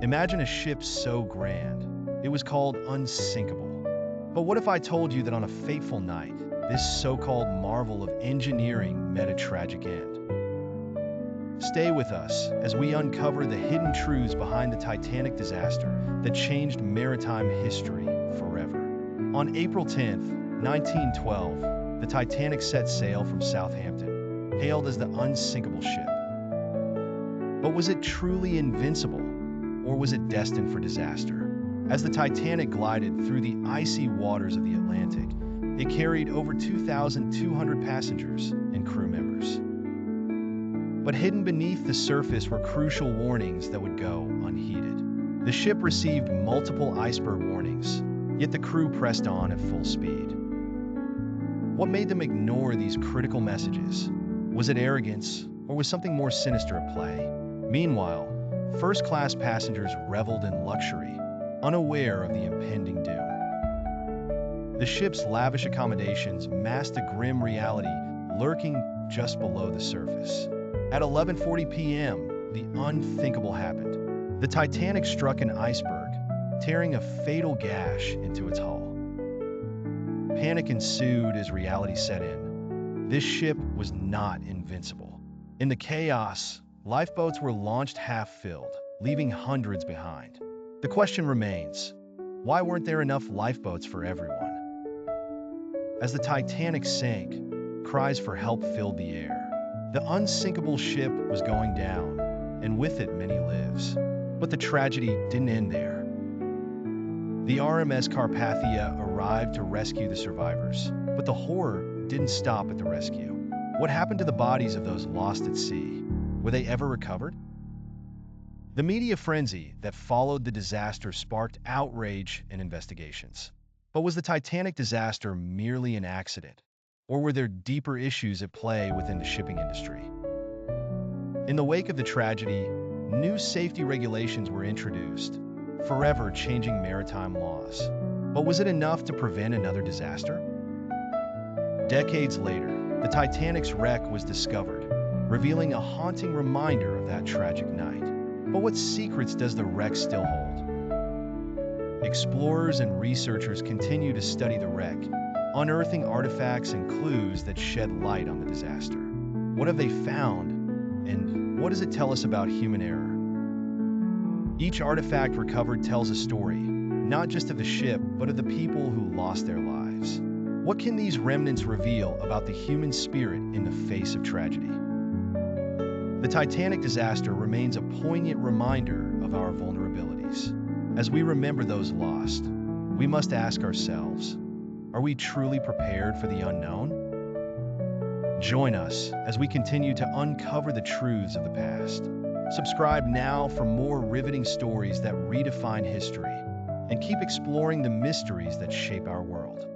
Imagine a ship so grand, it was called unsinkable. But what if I told you that on a fateful night, this so-called marvel of engineering met a tragic end? Stay with us as we uncover the hidden truths behind the Titanic disaster that changed maritime history forever. On April 10th, 1912, the Titanic set sail from Southampton, hailed as the unsinkable ship. But was it truly invincible, or was it destined for disaster? As the Titanic glided through the icy waters of the Atlantic, it carried over 2,200 passengers and crew members. But hidden beneath the surface were crucial warnings that would go unheeded. The ship received multiple iceberg warnings, yet the crew pressed on at full speed. What made them ignore these critical messages? Was it arrogance, or was something more sinister at play? Meanwhile, first-class passengers reveled in luxury, unaware of the impending doom. The ship's lavish accommodations masked a grim reality lurking just below the surface. At 11:40 p.m., the unthinkable happened. The Titanic struck an iceberg, tearing a fatal gash into its hull. Panic ensued as reality set in. This ship was not invincible. In the chaos, lifeboats were launched half-filled, leaving hundreds behind. The question remains, why weren't there enough lifeboats for everyone? As the Titanic sank, cries for help filled the air. The unsinkable ship was going down, and with it many lives. But the tragedy didn't end there. The RMS Carpathia arrived to rescue the survivors, but the horror didn't stop at the rescue. What happened to the bodies of those lost at sea? Were they ever recovered? The media frenzy that followed the disaster sparked outrage and investigations. But was the Titanic disaster merely an accident? Or were there deeper issues at play within the shipping industry? In the wake of the tragedy, new safety regulations were introduced, forever changing maritime laws. But was it enough to prevent another disaster? Decades later, the Titanic's wreck was discovered, revealing a haunting reminder of that tragic night. But what secrets does the wreck still hold? Explorers and researchers continue to study the wreck, unearthing artifacts and clues that shed light on the disaster. What have they found, and what does it tell us about human error? Each artifact recovered tells a story, not just of the ship, but of the people who lost their lives. What can these remnants reveal about the human spirit in the face of tragedy? The Titanic disaster remains a poignant reminder of our vulnerabilities. As we remember those lost, we must ask ourselves, are we truly prepared for the unknown? Join us as we continue to uncover the truths of the past. Subscribe now for more riveting stories that redefine history, and keep exploring the mysteries that shape our world.